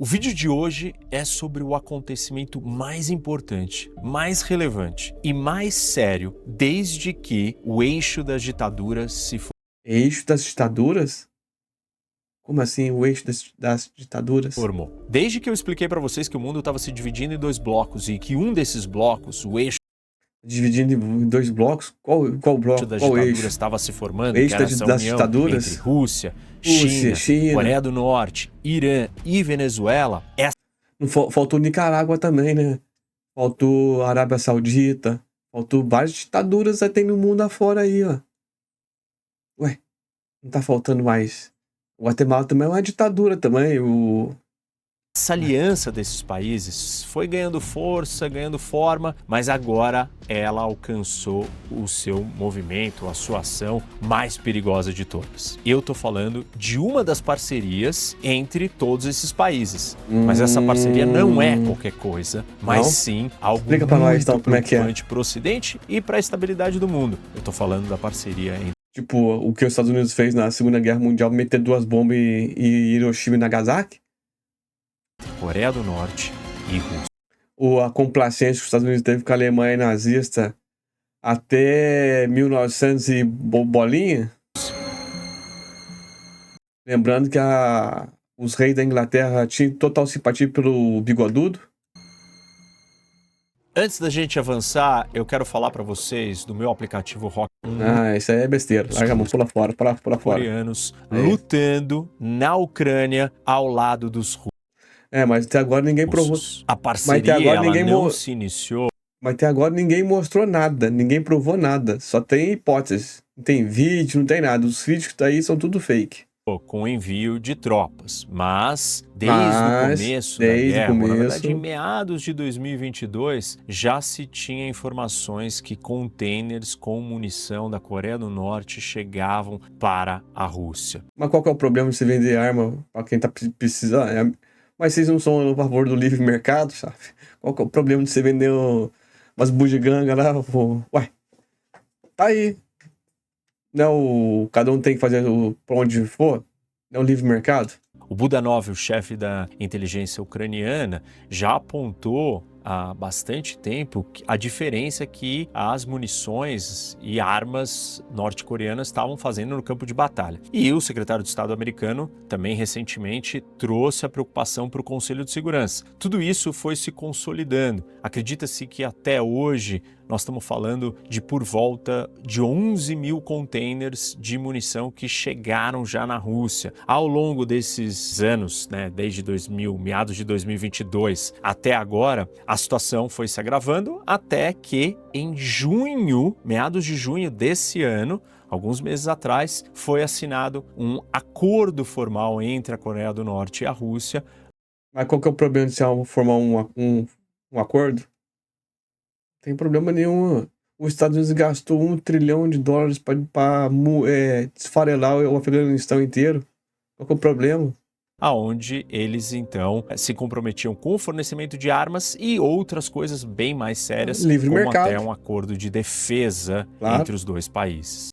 O vídeo de hoje é sobre o acontecimento mais importante, mais relevante e mais sério desde que o eixo das ditaduras se Eixo das ditaduras? Como assim, o eixo das ditaduras? formou. Desde que eu expliquei para vocês que o mundo estava se dividindo em dois blocos e que um desses blocos, o eixo Dividindo em dois blocos? Qual bloco? das Qual ditaduras eixo? estava se O formando, que eixo era essa das união entre ditaduras? Rússia, Rússia, China, Coreia do Norte, Irã e Venezuela. Não faltou Nicarágua também, né? Faltou Arábia Saudita. Faltou várias ditaduras até no mundo afora aí, ó. Ué, não tá faltando mais. O Guatemala também é uma ditadura também. Essa aliança desses países foi ganhando força, ganhando forma, mas agora ela alcançou o seu movimento, a sua ação mais perigosa de todas. Eu tô falando de uma das parcerias entre todos esses países. Mas essa parceria não é qualquer coisa, mas sim algo Explica pra nós, então, como é que é. preocupante para o Ocidente e para a estabilidade do mundo. Eu tô falando da parceria entre Tipo, o que os Estados Unidos fez na Segunda Guerra Mundial, meter duas bombas em Hiroshima e Nagasaki? Coreia do Norte e Rússia. Ou a complacência que os Estados Unidos teve com a Alemanha nazista até 1900 e bolinha? Lembrando que os reis da Inglaterra tinham total simpatia pelo bigodudo. Antes da gente avançar, eu quero falar para vocês do meu aplicativo Rock. Isso aí é besteira. Larga a mão, pula fora, pula fora. Coreanos lutando na Ucrânia ao lado dos russos. Mas até agora ninguém provou. A parceria não se iniciou. Mas até agora ninguém mostrou nada, ninguém provou nada. Só tem hipóteses. Não tem vídeo, não tem nada. Os vídeos que tá aí são tudo fake. Com o envio de tropas, mas desde o começo da guerra, na verdade em meados de 2022, já se tinha informações que containers com munição da Coreia do Norte chegavam para a Rússia. Mas qual que é o problema de você vender arma para quem tá precisando? Mas vocês não são a favor do livre mercado, sabe? Qual que é o problema de você vender umas bugigangas lá? Ué, tá aí. Não, cada um tem que fazer pra onde for. É um livre mercado. O Budanov, o chefe da inteligência ucraniana, já apontou há bastante tempo a diferença que as munições e armas norte-coreanas estavam fazendo no campo de batalha. E o secretário de Estado americano também recentemente trouxe a preocupação para o Conselho de Segurança. Tudo isso foi se consolidando. Acredita-se que até hoje nós estamos falando de por volta de 11 mil containers de munição que chegaram já na Rússia. Ao longo desses anos, desde meados de 2022 até agora, a situação foi se agravando até que em junho, meados de junho desse ano, alguns meses atrás, foi assinado um acordo formal entre a Coreia do Norte e a Rússia. Mas qual que é o problema de se formar um acordo? Não tem problema nenhum. Os Estados Unidos gastou $1 trilhão para desfarelar o Afeganistão inteiro. Qual que é o problema? Aonde eles então se comprometiam com o fornecimento de armas e outras coisas bem mais sérias, livre como mercado. até um acordo de defesa entre os dois países.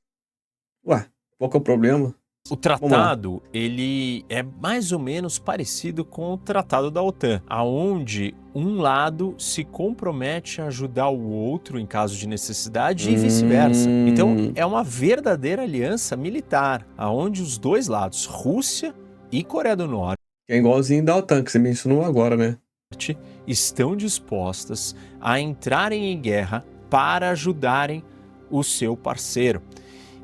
Ué, qual que é o problema? O tratado, ele é mais ou menos parecido com o tratado da OTAN, aonde um lado se compromete a ajudar o outro em caso de necessidade e vice-versa. Então, é uma verdadeira aliança militar, aonde os dois lados, Rússia e Coreia do Norte, é igualzinho da OTAN, que você mencionou agora, né? Estão dispostas a entrarem em guerra para ajudarem o seu parceiro.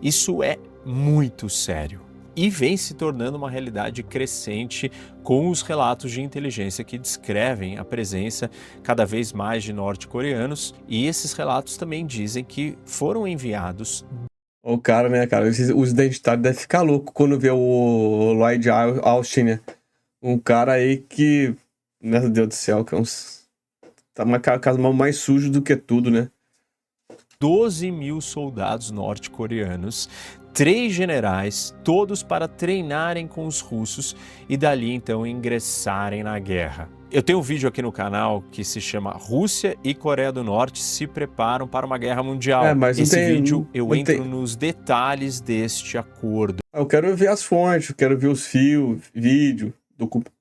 Isso é muito sério e vem se tornando uma realidade crescente com os relatos de inteligência que descrevem a presença cada vez mais de norte-coreanos, e esses relatos também dizem que foram enviados. O cara, né, cara? Os identitários devem ficar louco quando vê o Lloyd Austin, né? Um cara aí que, meu Deus do céu, que é tá mais sujo do que tudo, né? 12 mil soldados norte-coreanos, 3 generais, todos para treinarem com os russos e dali então ingressarem na guerra. Eu tenho um vídeo aqui no canal que se chama Rússia e Coreia do Norte se preparam para uma guerra mundial. Mas esse vídeo eu entro nos detalhes deste acordo. Eu quero ver as fontes, eu quero ver os fios, vídeo, documento.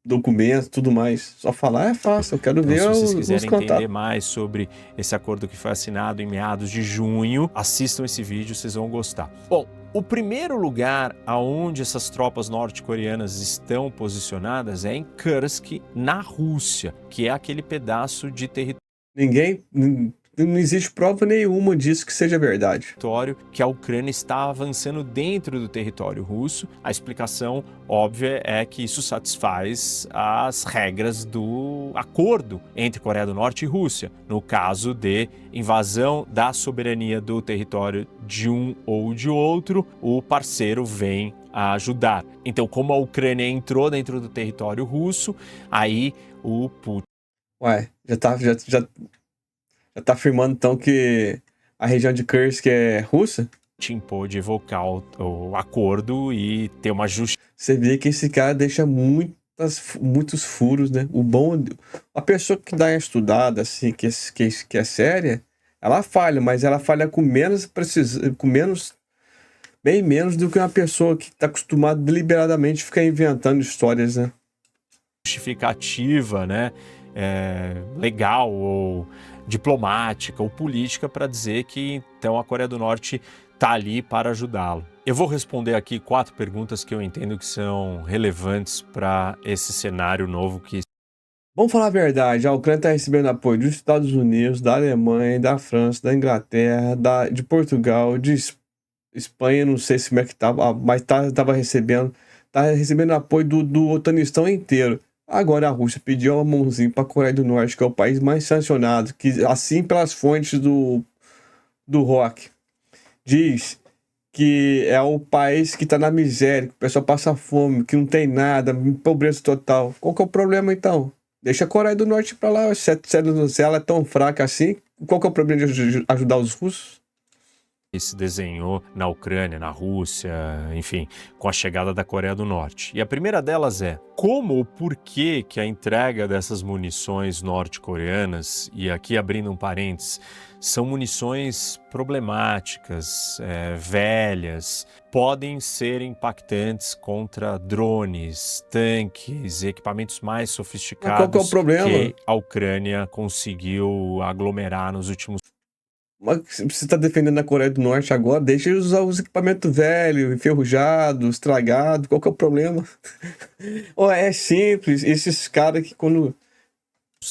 documentos, tudo mais. Só falar é fácil, eu quero Então, ver se vocês os quiserem contatos. entender mais sobre esse acordo que foi assinado em meados de junho, assistam esse vídeo, vocês vão gostar. Bom, o primeiro lugar aonde essas tropas norte-coreanas estão posicionadas é em Kursk, na Rússia, que é aquele pedaço de Não existe prova nenhuma disso que seja verdade. território que a Ucrânia está avançando dentro do território russo. A explicação óbvia é que isso satisfaz as regras do acordo entre Coreia do Norte e Rússia, no caso de invasão da soberania do território de um ou de outro, o parceiro vem a ajudar. Então, como a Ucrânia entrou dentro do território russo, aí o Putin Ué, já tá afirmando então que a região de Kursk é russa? pôde evocar o acordo e ter uma justiça. Você vê que esse cara deixa muitos furos, né? A pessoa que dá uma estudada, assim, que é séria, ela falha, mas ela falha com menos precisão, bem menos do que uma pessoa que está acostumada deliberadamente a ficar inventando histórias, né? Justificativa, né, legal ou diplomática ou política para dizer que então a Coreia do Norte está ali para ajudá-lo. Eu vou responder aqui 4 perguntas que eu entendo que são relevantes para esse cenário novo que... Vamos falar a verdade, a Ucrânia está recebendo apoio dos Estados Unidos, da Alemanha, da França, da Inglaterra, de Portugal, de Espanha, não sei se como é que estava, mas estava recebendo, apoio do Otanistão inteiro. Agora a Rússia pediu uma mãozinha para a Coreia do Norte, que é o país mais sancionado, que assim pelas fontes do rock, diz que é o país que está na miséria, que o pessoal passa fome, que não tem nada, pobreza total. Qual que é o problema então? Deixa a Coreia do Norte para lá, se ela é tão fraca assim, qual que é o problema de ajudar os russos? se desenhou na Ucrânia, na Rússia, enfim, com a chegada da Coreia do Norte. E a primeira delas é como ou por que a entrega dessas munições norte-coreanas, e aqui abrindo um parênteses, são munições problemáticas, velhas, podem ser impactantes contra drones, tanques, equipamentos mais sofisticados. Mas qual que é o problema? Que a Ucrânia conseguiu aglomerar nos últimos... Mas se você está defendendo a Coreia do Norte agora, deixa eles usar os equipamentos velhos, enferrujados, estragados. Qual que é o problema? É simples. Esses caras que quando...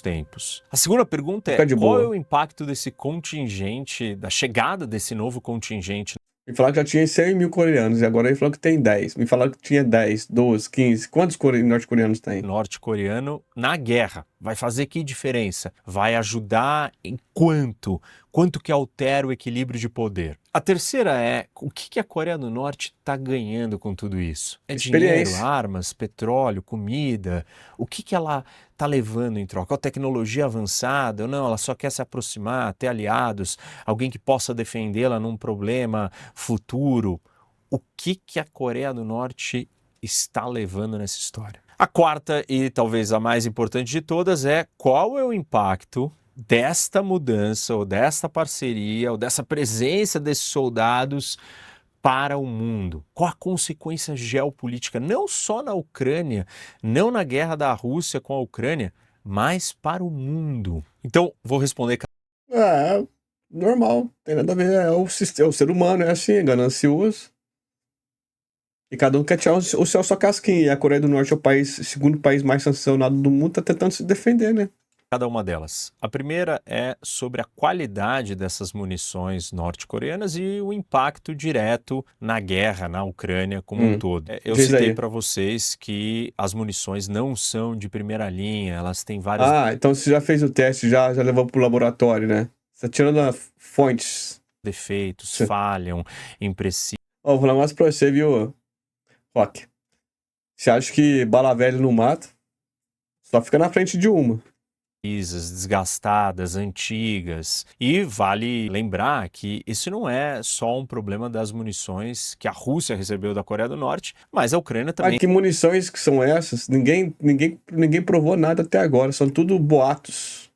tempos. A segunda pergunta é qual é o impacto desse contingente, da chegada desse novo contingente? Me falaram que já tinha 100 mil coreanos, e agora ele falou que tem 10. Me falaram que tinha 10, 12, 15. Quantos norte-coreanos tem? Norte-coreano na guerra. Vai fazer que diferença? Vai ajudar em quanto? Quanto que altera o equilíbrio de poder? A terceira é, o que a Coreia do Norte está ganhando com tudo isso? É dinheiro, armas, petróleo, comida? O que ela está levando em troca? A tecnologia avançada? Ou não, ela só quer se aproximar, ter aliados, alguém que possa defendê-la num problema futuro? O que a Coreia do Norte está levando nessa história? A quarta e talvez a mais importante de todas é qual é o impacto desta mudança ou desta parceria ou dessa presença desses soldados para o mundo? Qual a consequência geopolítica, não só na Ucrânia, não na guerra da Rússia com a Ucrânia, mas para o mundo? Então, vou responder... normal, tem nada a ver, é o ser humano, é assim, ganancioso. E cada um quer tirar o seu sua casquinha. E a Coreia do Norte é o segundo país mais sancionado do mundo, tá tentando se defender, né? Cada uma delas. A primeira é sobre a qualidade dessas munições norte-coreanas e o impacto direto na guerra na Ucrânia como um todo. Eu citei para vocês que as munições não são de primeira linha, elas têm várias... então você já fez o teste, já levou pro laboratório, né? Você tá tirando as fontes. Defeitos, falham, imprecisas. Vou falar mais pra você, viu, Rock? Você acha que bala velha não mata? Só fica na frente de uma. Desgastadas, antigas. E vale lembrar que isso não é só um problema das munições que a Rússia recebeu da Coreia do Norte, mas a Ucrânia também... Que munições que são essas? Ninguém provou nada até agora, são tudo boatos.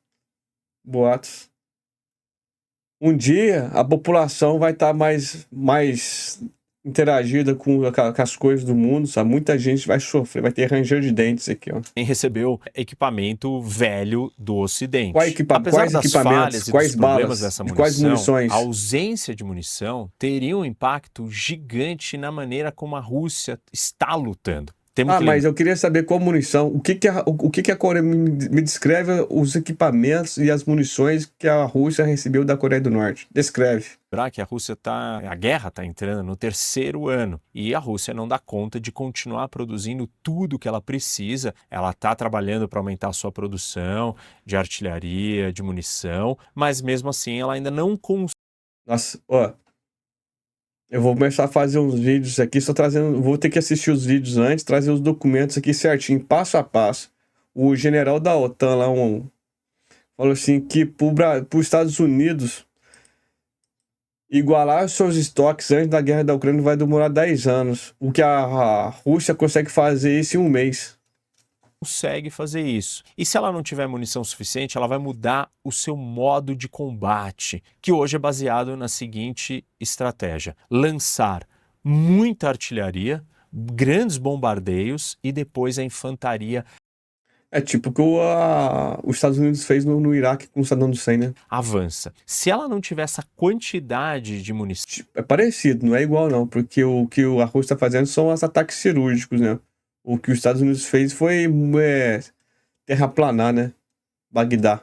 Um dia a população vai estar mais interagida com as coisas do mundo, sabe? Muita gente vai sofrer, vai ter ranger de dentes aqui, ó. Quem recebeu equipamento velho do Ocidente. Quais Apesar das equipamentos, falhas e dos quais problemas balas, dessa de quais munição, a munições? ausência de munição teria um impacto gigante na maneira como a Rússia está lutando. Temos Ah, que mas lembrar eu queria saber qual munição. O que que a Coreia me descreve os equipamentos e as munições que a Rússia recebeu da Coreia do Norte. Descreve. que a guerra está entrando no 3º ano e a Rússia não dá conta de continuar produzindo tudo que ela precisa. Ela está trabalhando para aumentar a sua produção de artilharia, de munição, mas mesmo assim ela ainda não consegue. Nossa, ó. Eu vou começar a fazer uns vídeos aqui, só trazendo. Vou ter que assistir os vídeos antes, trazer os documentos aqui certinho, passo a passo. O general da OTAN lá, falou assim que para os Estados Unidos igualar os seus estoques antes da guerra da Ucrânia vai demorar 10 anos. O que a Rússia consegue fazer isso em um mês. Consegue fazer isso. E se ela não tiver munição suficiente, ela vai mudar o seu modo de combate, que hoje é baseado na seguinte estratégia: lançar muita artilharia, grandes bombardeios e depois a infantaria É tipo o que os Estados Unidos fez no Iraque com o Saddam Hussein, né? avança. Se ela não tiver essa quantidade de munição, É parecido, não é igual não, porque o que a Rússia está fazendo são os ataques cirúrgicos, né? O que os Estados Unidos fez foi terraplanar, né? Bagdá.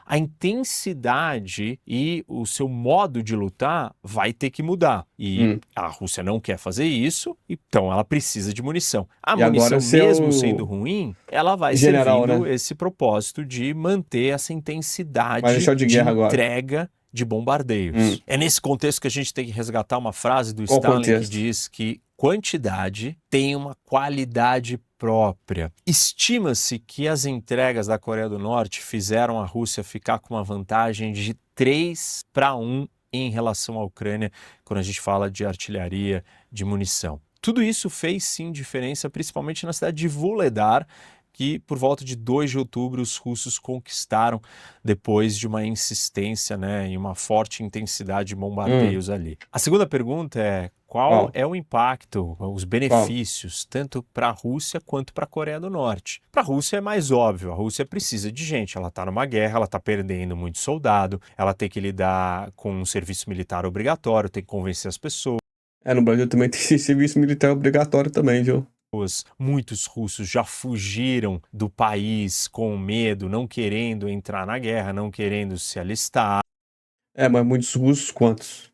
a intensidade e o seu modo de lutar vai ter que mudar. E a Rússia não quer fazer isso, então ela precisa de munição. A E agora munição, você é mesmo o sendo ruim, ela vai general, servindo né? esse propósito de manter essa intensidade Marechal de de guerra agora. entrega de bombardeios. É nesse contexto que a gente tem que resgatar uma frase do Qual Stalin que contexto? diz que quantidade tem uma qualidade própria. Estima-se que as entregas da Coreia do Norte fizeram a Rússia ficar com uma vantagem de 3-1 em relação à Ucrânia, quando a gente fala de artilharia, de munição. Tudo isso fez sim diferença, principalmente na cidade de Vuhledar, que por volta de 2 de outubro os russos conquistaram depois de uma insistência, né, e uma forte intensidade de bombardeios ali. A segunda pergunta é: qual é o impacto, os benefícios, tanto para a Rússia quanto para a Coreia do Norte? Para a Rússia é mais óbvio, a Rússia precisa de gente, ela está numa guerra, ela está perdendo muito soldado, ela tem que lidar com um serviço militar obrigatório, tem que convencer as pessoas. No Brasil também tem serviço militar obrigatório também, viu? Muitos russos já fugiram do país com medo, não querendo entrar na guerra, não querendo se alistar. Mas muitos russos, quantos?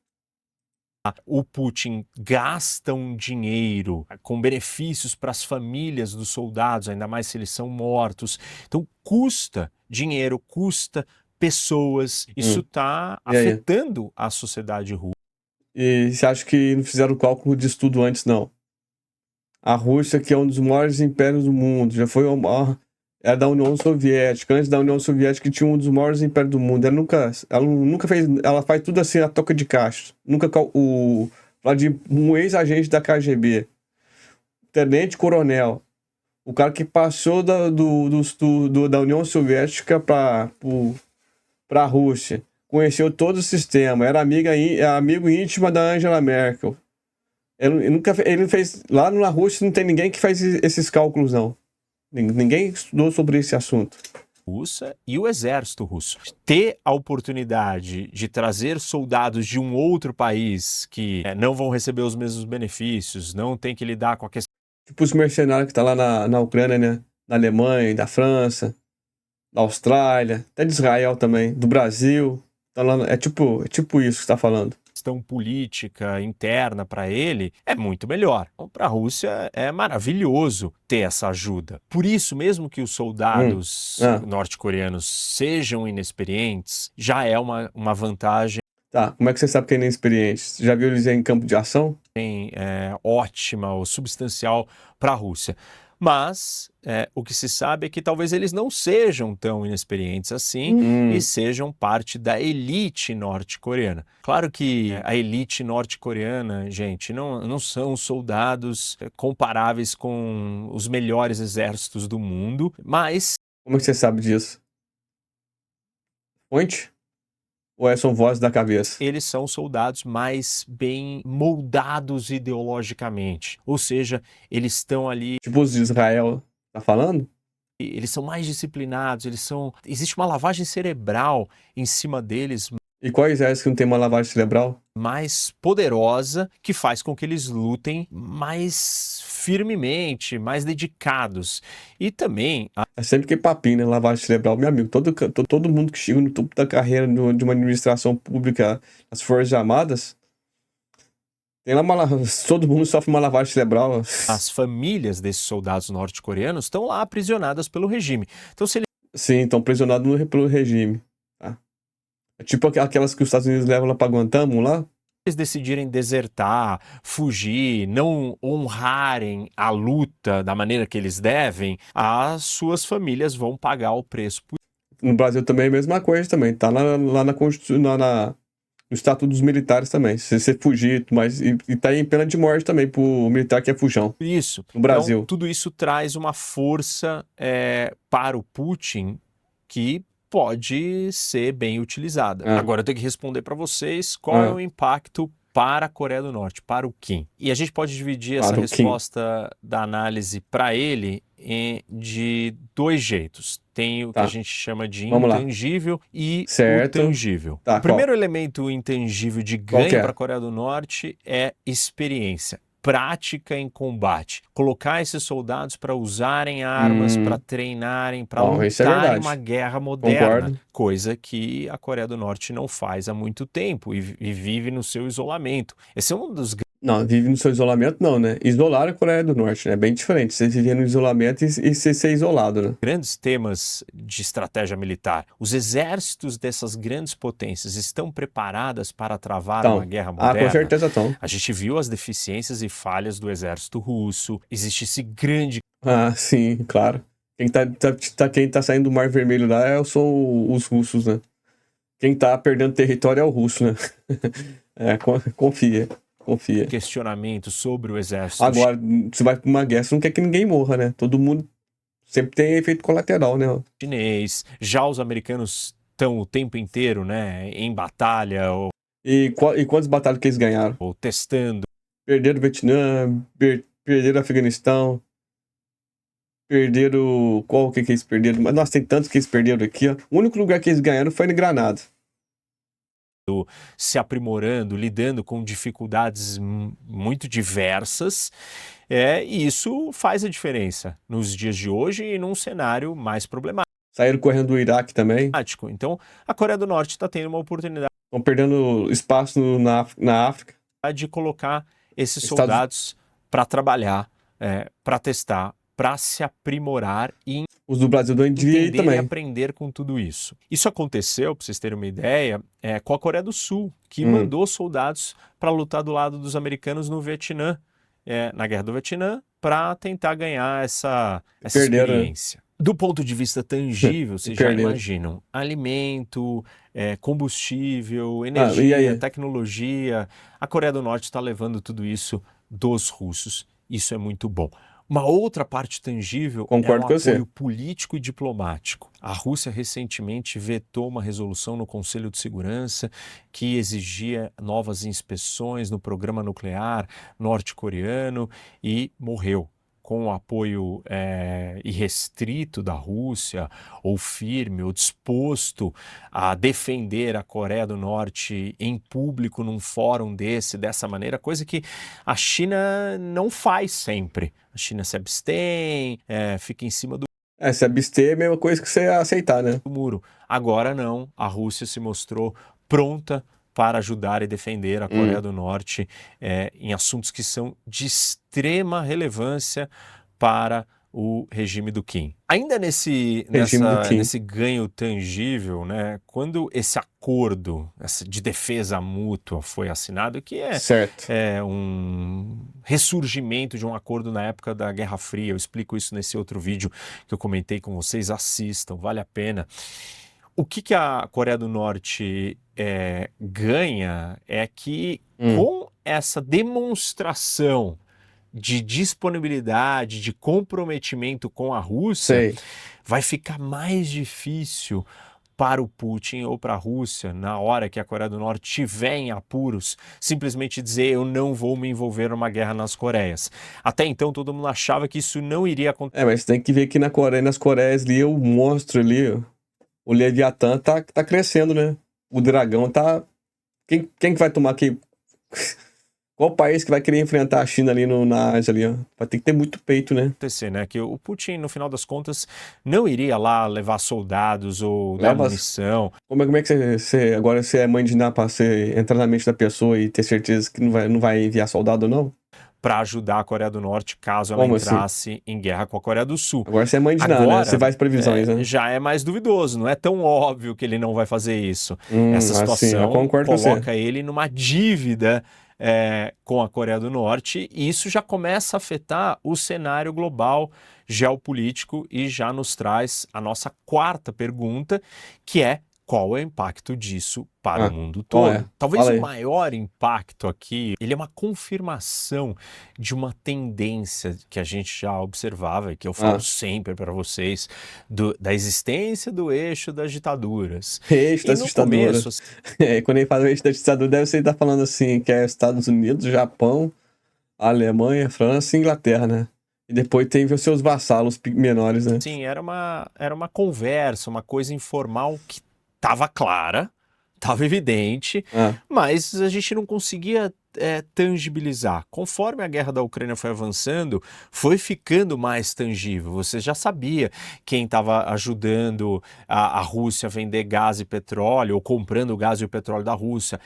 O Putin gasta um dinheiro com benefícios para as famílias dos soldados, ainda mais se eles são mortos. Então custa dinheiro, custa pessoas. Isso está afetando a sociedade russa. E você acha que não fizeram o cálculo disso tudo antes, não? A Rússia, que é um dos maiores impérios do mundo, já foi era da União Soviética. Antes da União Soviética, tinha um dos maiores impérios do mundo. Ela nunca fez. Ela faz tudo assim a toca de caixa. Nunca. Um ex-agente da KGB, tenente-coronel, o cara que passou da União Soviética para a Rússia, conheceu todo o sistema, era amigo íntimo da Angela Merkel. Ele fez. Lá na Rússia não tem ninguém que faz esses cálculos, não. Ninguém estudou sobre esse assunto. Russa e o exército russo. Ter a oportunidade de trazer soldados de um outro país que não vão receber os mesmos benefícios, não tem que lidar com a questão. Tipo os mercenários que estão lá na Ucrânia, né? Da Alemanha, da França, da Austrália, até de Israel também, do Brasil. Tá lá, é tipo isso que você tá falando. Questão política interna para ele é muito melhor. Então, para a Rússia é maravilhoso ter essa ajuda. Por isso, mesmo que os soldados norte-coreanos sejam inexperientes, já é uma vantagem. Tá, como é que você sabe que é inexperiente? Você já viu eles em campo de ação? Ótima ou substancial para a Rússia. Mas o que se sabe é que talvez eles não sejam tão inexperientes assim e sejam parte da elite norte-coreana. Claro que a elite norte-coreana, gente, não são soldados comparáveis com os melhores exércitos do mundo, mas... Como é que você sabe disso? Fonte? Ou são vozes da cabeça? Eles são soldados mais bem moldados ideologicamente. Ou seja, eles estão ali, Tipo os de Israel, tá falando? eles são mais disciplinados, existe uma lavagem cerebral em cima deles E qual exército que não tem uma lavagem cerebral? mais poderosa, que faz com que eles lutem mais firmemente, mais dedicados. E também É sempre que papinho, né? Lavagem cerebral, meu amigo. Todo mundo que chega no topo da carreira de uma administração pública, as Forças Armadas, tem lá todo mundo sofre uma lavagem cerebral. as famílias desses soldados norte-coreanos estão lá aprisionadas pelo regime. Então, se Sim, estão pressionados pelo regime. Tá? É tipo aquelas que os Estados Unidos levam lá pra Guantánamo, lá. eles decidirem desertar, fugir, não honrarem a luta da maneira que eles devem, as suas famílias vão pagar o preço por No Brasil também é a mesma coisa também. Tá lá na Constituição, no Estatuto dos Militares também. Se você fugir, mas e tá em pena de morte também pro militar que é fujão. isso. No Brasil. Então, tudo isso traz uma força para o Putin que pode ser bem utilizada. Ah. Agora eu tenho que responder para vocês qual é o impacto para a Coreia do Norte, para o Kim. E a gente pode dividir essa Para o resposta da análise para ele de dois jeitos. Tem o que a gente chama de Vamos lá. intangível e Certo. o tangível. Tá, O primeiro elemento intangível de Qual que ganho é? para a Coreia do Norte é experiência. Prática em combate. Colocar esses soldados para usarem armas, para treinarem, para Bom, isso é lutar em verdade. uma guerra moderna. Concordo. Coisa que a Coreia do Norte não faz há muito tempo e vive no seu isolamento. Esse é um dos Não, vive no seu isolamento, não, né? Isolar a Coreia do Norte, né? É bem diferente. Você viver no isolamento e ser isolado, né? grandes temas de estratégia militar. Os exércitos dessas grandes potências estão preparadas para travar Então, uma guerra moderna? com certeza estão. A gente viu as deficiências e falhas do exército russo. Existe esse grande Ah, sim, claro. Quem tá saindo do Mar Vermelho lá são os russos, né? Quem tá perdendo território é o russo, né? Confia. questionamento sobre o exército Agora, você vai pra uma guerra, você não quer que ninguém morra, né? Todo mundo sempre tem efeito colateral, né? chinês. Já os americanos estão o tempo inteiro, né, em batalha E quantas batalhas que eles ganharam? ou testando. Perderam o Vietnã, perderam o Afeganistão, perderam... Qual que eles perderam? Mas, nossa, tem tantos que eles perderam aqui, ó. O único lugar que eles ganharam foi em Granada. Se aprimorando, lidando com dificuldades muito diversas, e isso faz a diferença nos dias de hoje e num cenário mais problemático. Saíram correndo do Iraque também. Então, a Coreia do Norte está tendo uma oportunidade Estão perdendo espaço na África. de colocar esses soldados para trabalhar, para testar, para se aprimorar e Os do Brasil do Indie entender também. e aprender com tudo isso. Isso aconteceu, para vocês terem uma ideia, com a Coreia do Sul, que mandou soldados para lutar do lado dos americanos no Vietnã, na Guerra do Vietnã, para tentar ganhar essa Perderam, né? experiência. Do ponto de vista tangível, vocês já imaginam, alimento, combustível, energia, tecnologia. A Coreia do Norte está levando tudo isso dos russos. Isso é muito bom. Uma outra parte tangível é o apoio político e diplomático. A Rússia recentemente vetou uma resolução no Conselho de Segurança que exigia novas inspeções no programa nuclear norte-coreano e morreu. Com o apoio irrestrito da Rússia, ou firme, ou disposto a defender a Coreia do Norte em público, num fórum dessa maneira, coisa que a China não faz sempre. A China se abstém, fica em cima do se abster é a mesma coisa que você aceitar, né? muro. Agora não, a Rússia se mostrou pronta para ajudar e defender a Coreia do Norte em assuntos que são de extrema relevância para o regime do Kim. Ainda nesse ganho tangível, né, quando esse acordo de defesa mútua foi assinado, que é um ressurgimento de um acordo na época da Guerra Fria, eu explico isso nesse outro vídeo que eu comentei com vocês, assistam, vale a pena. O que a Coreia do Norte ganha é que com essa demonstração de disponibilidade, de comprometimento com a Rússia, vai ficar mais difícil para o Putin ou para a Rússia, na hora que a Coreia do Norte estiver em apuros, simplesmente dizer eu não vou me envolver numa guerra nas Coreias. Até então todo mundo achava que isso não iria acontecer. Mas tem que ver que na Coreia, nas Coreias ali, o monstro ali, ó, o Leviatã tá crescendo, né? O dragão tá... Quem que vai tomar aqui? Qual país que vai querer enfrentar a China ali na Ásia ali, ó? Vai ter que ter muito peito, né? Né? Que o Putin, no final das contas, não iria lá levar soldados ou dar munição. Como é que agora você é mãe de Ná pra você entrar na mente da pessoa e ter certeza que não vai enviar soldado, não? Para ajudar a Coreia do Norte caso ela entrasse em guerra com a Coreia do Sul. Agora você é mãe de Ná, né? Você faz previsões, né? Já é mais duvidoso, não é tão óbvio que ele não vai fazer isso. Essa situação coloca ele numa dívida com a Coreia do Norte, e isso já começa a afetar o cenário global geopolítico e já nos traz a nossa quarta pergunta, que é: qual é o impacto disso para o mundo todo? Talvez o maior impacto aqui, ele é uma confirmação de uma tendência que a gente já observava e que eu falo sempre para vocês, da existência do eixo das ditaduras. Eixo das ditaduras. Quando ele fala eixo da ditadura, deve ser ele tá falando assim, que é Estados Unidos, Japão, Alemanha, França e Inglaterra, né? E depois tem os seus vassalos menores, né? Sim, era uma conversa, uma coisa informal que estava clara, estava evidente, mas a gente não conseguia tangibilizar. Conforme a guerra da Ucrânia foi avançando, foi ficando mais tangível. Você já sabia quem estava ajudando a Rússia a vender gás e petróleo, ou comprando o gás e o petróleo da Rússia.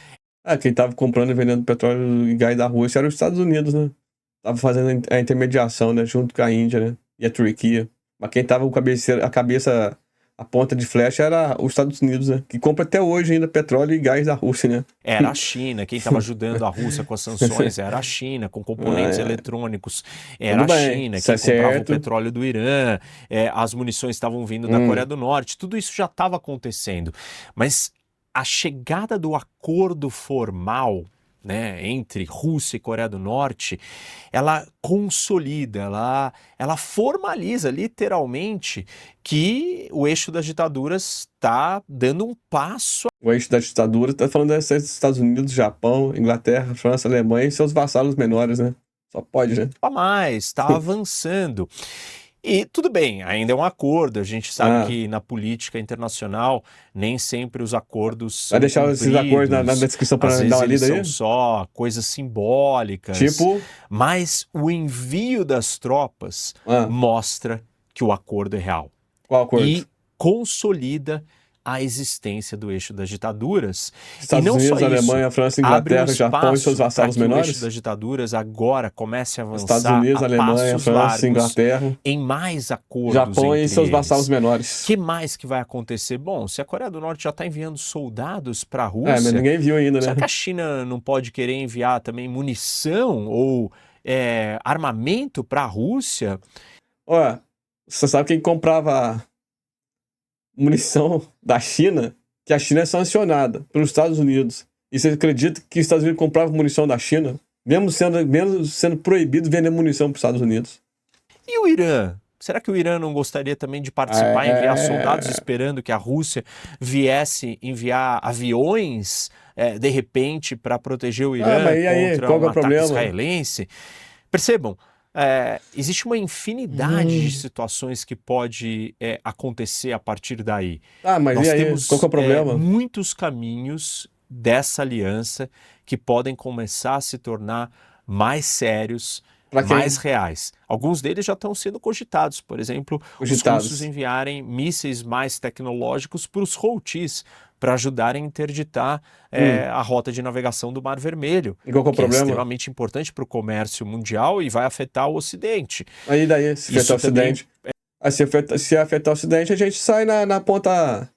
Quem estava comprando e vendendo petróleo e gás da Rússia era os Estados Unidos, né? Tava fazendo a intermediação, né? Junto com a Índia, né? E a Turquia. Mas quem tava com a ponta de flecha era os Estados Unidos, né? Que compra até hoje ainda petróleo e gás da Rússia, né? Era a China. Quem estava ajudando a Rússia com as sanções era a China, com componentes eletrônicos. Era a China. Quem comprava o petróleo do Irã, as munições estavam vindo da Coreia do Norte. Tudo isso já estava acontecendo. Mas a chegada do acordo formal, né, entre Rússia e Coreia do Norte, ela consolida, ela formaliza literalmente que o eixo das ditaduras está dando um passo. O eixo da ditadura está falando dos Estados Unidos, Japão, Inglaterra, França, Alemanha e seus vassalos menores, né? Só pode, né? Está avançando. E tudo bem, ainda é um acordo, a gente sabe que na política internacional nem sempre os acordos são vai deixar esses acordos na descrição para dar uma lida aí? São só coisas simbólicas, mas o envio das tropas mostra que o acordo é real. Qual acordo? E consolida a existência do eixo das ditaduras. Estados Unidos, Alemanha, França, Inglaterra, Japão e seus vassalos menores. O eixo das ditaduras agora comece a avançar. Estados Unidos, Alemanha, França, Inglaterra, em mais acordos. Japão e seus vassalos menores. O que mais que vai acontecer? Bom, se a Coreia do Norte já está enviando soldados para a Rússia, mas ninguém viu ainda, né? Será que a China não pode querer enviar também munição ou armamento para a Rússia? Você sabe quem comprava munição da China, que a China é sancionada pelos Estados Unidos. E você acredita que os Estados Unidos compravam munição da China, mesmo sendo proibido vender munição para os Estados Unidos? E o Irã? Será que o Irã não gostaria também de participar e enviar soldados esperando que a Rússia viesse enviar aviões, de repente, para proteger o Irã contra um ataque israelense? Percebam, existe uma infinidade de situações que pode acontecer a partir daí. Mas nós e aí? temos qual que é o problema? Muitos caminhos dessa aliança que podem começar a se tornar mais sérios, mais reais. Alguns deles já estão sendo cogitados. Por exemplo, os russos enviarem mísseis mais tecnológicos para os Houthis, para ajudarem a interditar a rota de navegação do Mar Vermelho, e qual que é o problema? Extremamente importante para o comércio mundial e vai afetar o Ocidente. Aí daí, se afetar o Ocidente, se afetar o Ocidente, a gente sai na ponta,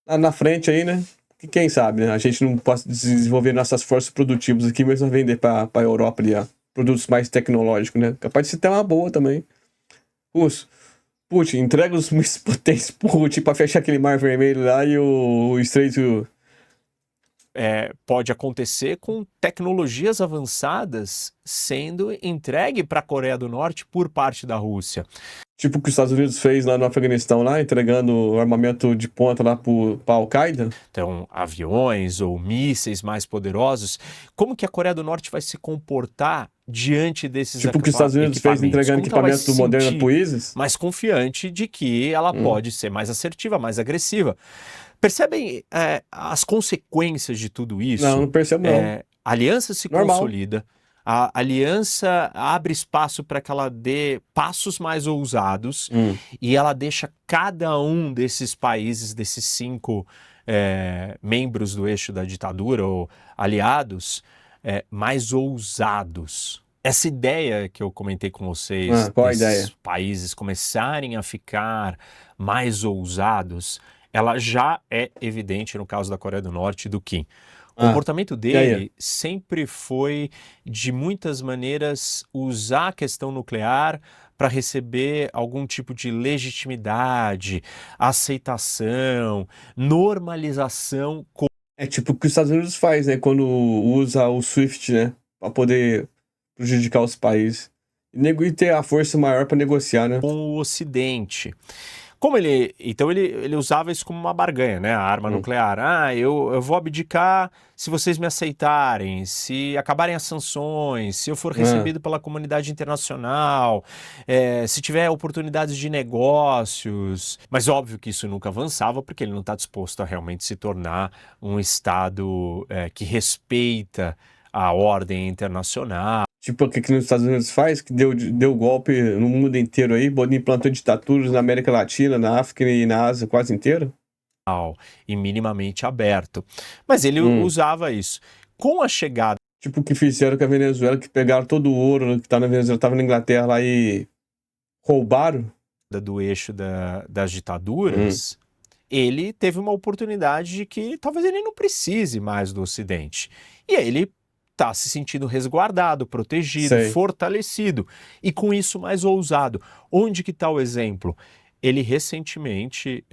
na frente aí, né? E quem sabe, né? A gente não pode desenvolver nossas forças produtivas aqui, mesmo vender para a Europa ali, produtos mais tecnológicos, né? Capaz de se ter uma boa também. Putin, entrega os mísseis potentes pro Putin para fechar aquele Mar Vermelho lá e o Estreito. Pode acontecer com tecnologias avançadas sendo entregue para a Coreia do Norte por parte da Rússia. Tipo o que os Estados Unidos fez lá no Afeganistão, lá, entregando armamento de ponta lá pra Al-Qaeda. Então, aviões ou mísseis mais poderosos. Como que a Coreia do Norte vai se comportar diante desses Tipo o que os Estados Unidos fez equipamentos? entregando Como que ela vai equipamento se moderno sentir pro ISIS. mais confiante de que ela pode ser mais assertiva, mais agressiva? Percebem as consequências de tudo Não, isso? não percebo não. A aliança se Normal. consolida, a aliança abre espaço para que ela dê passos mais ousados e ela deixa cada um desses países, desses 5 membros do eixo da ditadura ou aliados, mais ousados. Essa ideia que eu comentei com vocês, Qual a desses ideia? países começarem a ficar mais ousados, ela já é evidente no caso da Coreia do Norte e do Kim. O comportamento dele sempre foi, de muitas maneiras, usar a questão nuclear para receber algum tipo de legitimidade, aceitação, normalização. É tipo o que os Estados Unidos faz, né? Quando usa o SWIFT, né? Pra poder prejudicar os países. E ter a força maior para negociar, né? Com o Ocidente. Como ele usava isso como uma barganha, né? A arma nuclear. Eu vou abdicar se vocês me aceitarem, se acabarem as sanções, se eu for recebido pela comunidade internacional, se tiver oportunidades de negócios. Mas óbvio que isso nunca avançava, porque ele não está disposto a realmente se tornar um Estado que respeita a ordem internacional. Tipo o que nos Estados Unidos faz, que deu golpe no mundo inteiro aí, implantou ditaduras na América Latina, na África e na Ásia quase inteira. E minimamente aberto. Mas ele usava isso. Com a chegada... Tipo o que fizeram com a Venezuela, que pegaram todo o ouro que tá na Venezuela, tava na Inglaterra lá e roubaram. Do eixo das ditaduras, ele teve uma oportunidade de que talvez ele não precise mais do Ocidente. E aí ele está se sentindo resguardado, protegido, fortalecido, e com isso mais ousado. Onde que está o exemplo? Ele recentemente,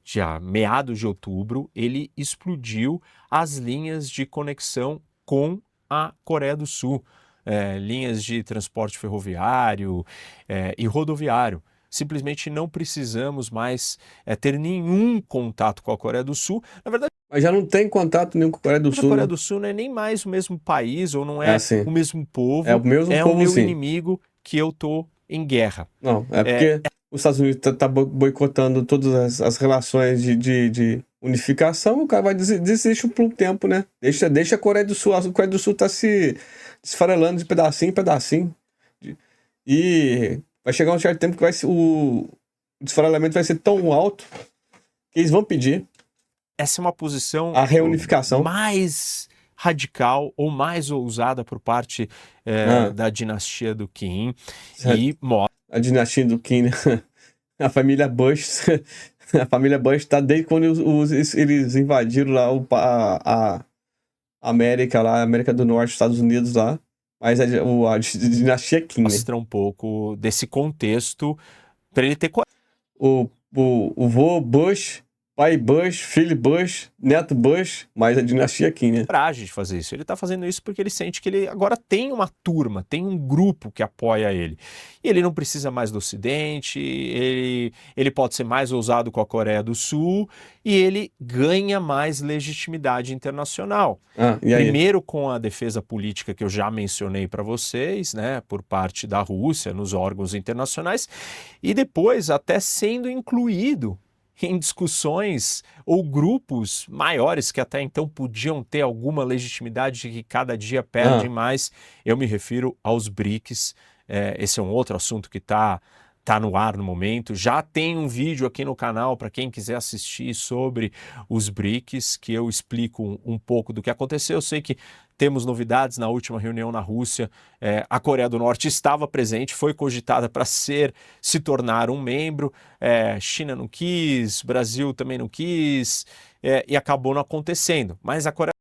já meados de outubro, ele explodiu as linhas de conexão com a Coreia do Sul, linhas de transporte ferroviário e rodoviário. Simplesmente não precisamos mais ter nenhum contato com a Coreia do Sul. Na verdade, mas já não tem contato nenhum com a Coreia do Sul. A Coreia do Sul não é nem mais o mesmo país, ou não é o mesmo povo. É o mesmo povo, o meu sim. inimigo que eu tô em guerra. Não, é porque os Estados Unidos tá boicotando todas as relações de unificação, o cara vai desistir por um tempo, né? Deixa a Coreia do Sul. A Coreia do Sul tá se desfarelando de pedacinho em pedacinho. E vai chegar um certo tempo que o desfarelamento vai ser tão alto que eles vão pedir. Essa é uma posição... a reunificação. Mais radical ou mais ousada por parte da dinastia do Kim. E a dinastia do Kim, né? A família Bush. A família Bush tá desde quando eles invadiram lá a América, lá, a América do Norte, Estados Unidos lá. Mas a dinastia Kim, né? Mostra um pouco desse contexto para ele ter... O vô Bush, pai Bush, filho Bush, neto Bush, mas a dinastia Kim, né? Coragem de fazer isso. Ele está fazendo isso porque ele sente que ele agora tem uma turma, tem um grupo que apoia ele. E ele não precisa mais do Ocidente, ele pode ser mais ousado com a Coreia do Sul e ele ganha mais legitimidade internacional. Primeiro com a defesa política que eu já mencionei para vocês, né, por parte da Rússia nos órgãos internacionais, e depois até sendo incluído em discussões ou grupos maiores que até então podiam ter alguma legitimidade de que cada dia perdem mais. Eu me refiro aos BRICS. Esse é um outro assunto que tá no ar no momento. Já tem um vídeo aqui no canal para quem quiser assistir sobre os BRICS, que eu explico um pouco do que aconteceu. Eu sei que temos novidades na última reunião na Rússia. A Coreia do Norte estava presente, foi cogitada para se tornar um membro. China não quis, Brasil também não quis, e acabou não acontecendo. Mas a Coreia...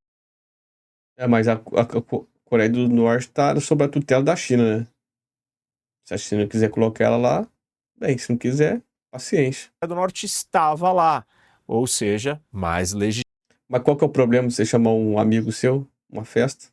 mas a Coreia do Norte está sob a tutela da China, né? Se a China quiser colocar ela lá, bem, se não quiser, paciência. A Coreia do Norte estava lá, ou seja, mais legítimo. Mas qual que é o problema de você chamar um amigo seu, uma festa?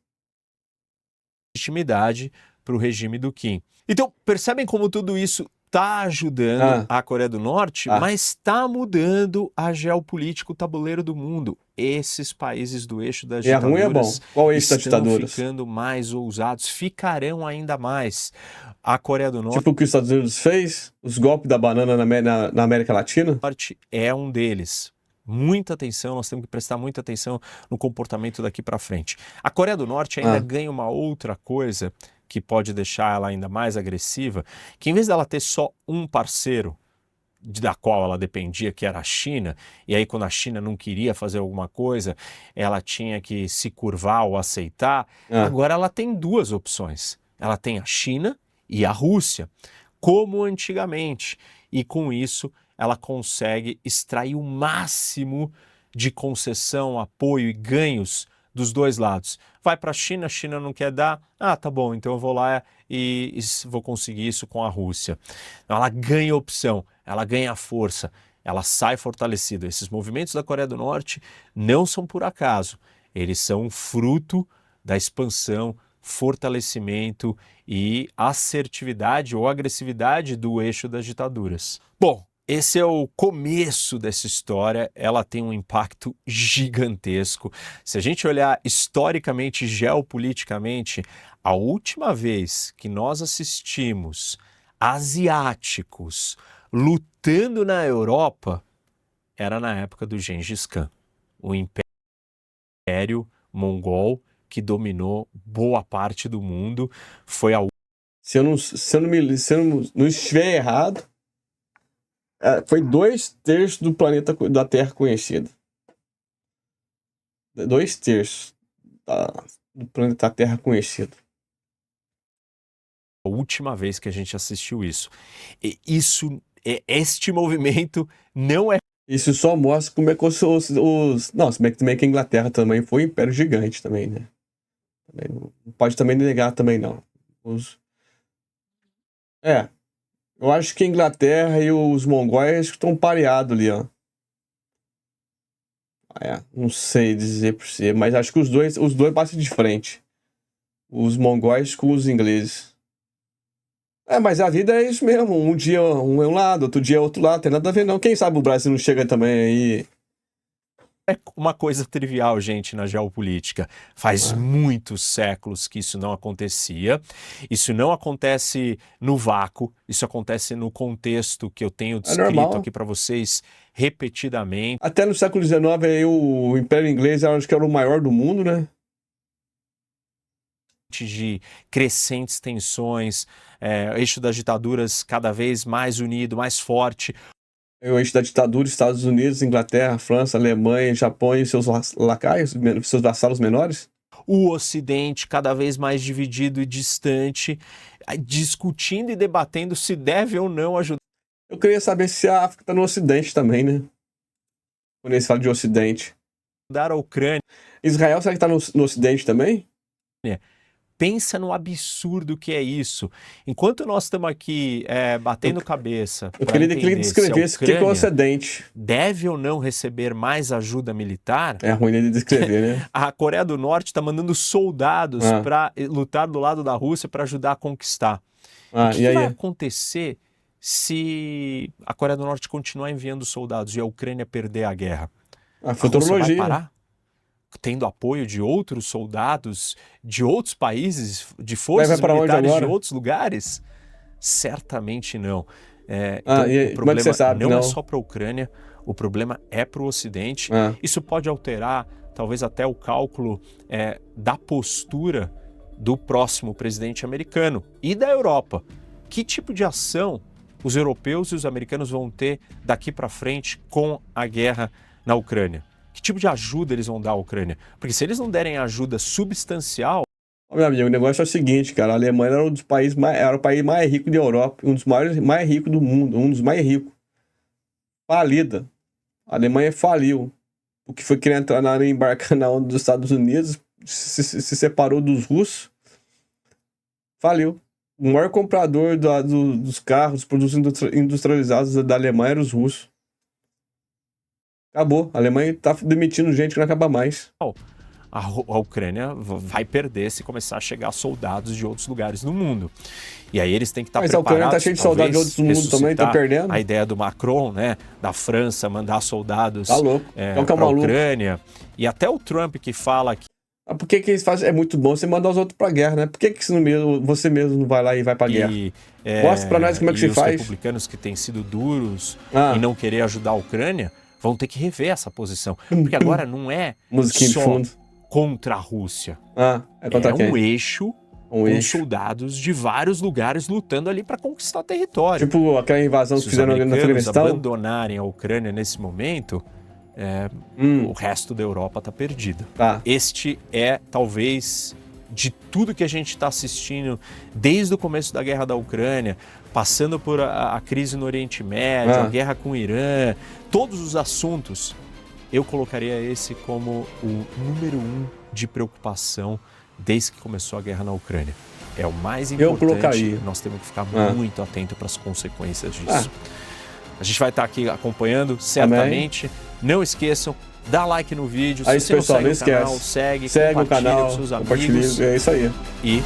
Legitimidade para o regime do Kim. Então, percebem como tudo isso está ajudando a Coreia do Norte, mas está mudando a geopolítica, o tabuleiro do mundo. Esses países do eixo das ditaduras é bom. Qual eixo das estão ditaduras? ficando mais ousados, ficarão ainda mais. A Coreia do Norte... Tipo o que os Estados Unidos fez? Os golpes da banana na América Latina? É um deles. Muita atenção, nós temos que prestar muita atenção no comportamento daqui para frente. A Coreia do Norte ainda ganha uma outra coisa que pode deixar ela ainda mais agressiva, que em vez dela ter só um parceiro da qual ela dependia, que era a China, e aí quando a China não queria fazer alguma coisa, ela tinha que se curvar ou aceitar, agora ela tem duas opções. Ela tem a China e a Rússia, como antigamente, e com isso ela consegue extrair o máximo de concessão, apoio e ganhos dos dois lados. Vai para a China não quer dar, tá bom, então eu vou lá e vou conseguir isso com a Rússia. Ela ganha opção, ela ganha força, ela sai fortalecida. Esses movimentos da Coreia do Norte não são por acaso, eles são fruto da expansão, fortalecimento e assertividade ou agressividade do eixo das ditaduras. Bom, esse é o começo dessa história, ela tem um impacto gigantesco. Se a gente olhar historicamente, geopoliticamente, a última vez que nós assistimos asiáticos lutando na Europa era na época do Gengis Khan, o Império Mongol que dominou boa parte do mundo. Foi a... Se eu não estiver errado, foi 2/3 do planeta da Terra conhecido. 2/3 do planeta Terra conhecido. A última vez que a gente assistiu isso. Este movimento não é... Isso só mostra como é que Não, se bem que também que a Inglaterra também foi um império gigante também, né? Não pode também negar também, não. Eu acho que a Inglaterra e os mongóis estão pareados ali, ó. Não sei dizer por si, mas acho que os dois batem de frente. Os mongóis com os ingleses. Mas a vida é isso mesmo. Um dia um é um lado, outro dia é outro lado. Tem nada a ver, não. Quem sabe o Brasil não chega também aí... É uma coisa trivial, gente, na geopolítica. Faz muitos séculos que isso não acontecia. Isso não acontece no vácuo, isso acontece no contexto que eu tenho descrito aqui para vocês repetidamente. Até no século XIX, o Império Inglês acho que era o maior do mundo, né? De crescentes tensões, eixo das ditaduras cada vez mais unido, mais forte. O eixo da ditadura, Estados Unidos, Inglaterra, França, Alemanha, Japão e seus lacaios, seus vassalos menores. O Ocidente cada vez mais dividido e distante, discutindo e debatendo se deve ou não ajudar. Eu queria saber se a África está no Ocidente também, né? Quando eles falam de Ocidente. Dar a Ucrânia. Israel, será que está no Ocidente também? Pensa no absurdo que é isso. Enquanto nós estamos aqui batendo cabeça... Eu queria que ele descrevesse o que é o Ocidente. Deve ou não receber mais ajuda militar? É ruim ele descrever, né? A Coreia do Norte está mandando soldados para lutar do lado da Rússia para ajudar a conquistar. O que vai acontecer se a Coreia do Norte continuar enviando soldados e a Ucrânia perder a guerra? A futurologia. Vai parar? Tendo apoio de outros soldados, de outros países, de forças militares de outros lugares? Certamente não. Então, o problema você sabe, não é só para a Ucrânia, o problema é para o Ocidente. Isso pode alterar, talvez até o cálculo da postura do próximo presidente americano e da Europa. Que tipo de ação os europeus e os americanos vão ter daqui para frente com a guerra na Ucrânia? Que tipo de ajuda eles vão dar à Ucrânia? Porque se eles não derem ajuda substancial... Meu amigo, o negócio é o seguinte, cara. A Alemanha era era o país mais rico da Europa, um dos maiores, mais ricos do mundo, um dos mais ricos. Falida. A Alemanha faliu. O que foi querer embarcar na onda dos Estados Unidos, se separou dos russos, faliu. O maior comprador dos carros, dos produtos industrializados da Alemanha eram os russos. Acabou. A Alemanha tá demitindo gente que não acaba mais. a Ucrânia vai perder se começar a chegar soldados de outros lugares do mundo. E aí eles têm que estar preparados. Mas a Ucrânia está cheia de soldados de outros mundos também, está perdendo. A ideia do Macron, né, da França mandar soldados para a Ucrânia. E até o Trump que fala que... Por que eles fazem? É muito bom você mandar os outros para a guerra, né? Por que você mesmo não vai lá e vai para a guerra? Mostra para nós como é que se faz. Os republicanos que têm sido duros em não querer ajudar a Ucrânia vão ter que rever essa posição. Porque agora não é só contra a Rússia. É contra quem? Um eixo com soldados de vários lugares lutando ali para conquistar território. Tipo aquela invasão que fizeram na Afeganistão. Se os americanos abandonarem a Ucrânia nesse momento, o resto da Europa está perdido. Este é, talvez, de tudo que a gente está assistindo desde o começo da guerra da Ucrânia, passando por a crise no Oriente Médio, a guerra com o Irã, todos os assuntos, eu colocaria esse como o número 1 de preocupação desde que começou a guerra na Ucrânia. É o mais importante. Nós temos que ficar muito atento para as consequências disso. A gente vai estar aqui acompanhando, certamente. Não esqueçam, dá like no vídeo. Se você não segue o canal, segue o canal, com seus amigos. É isso aí. E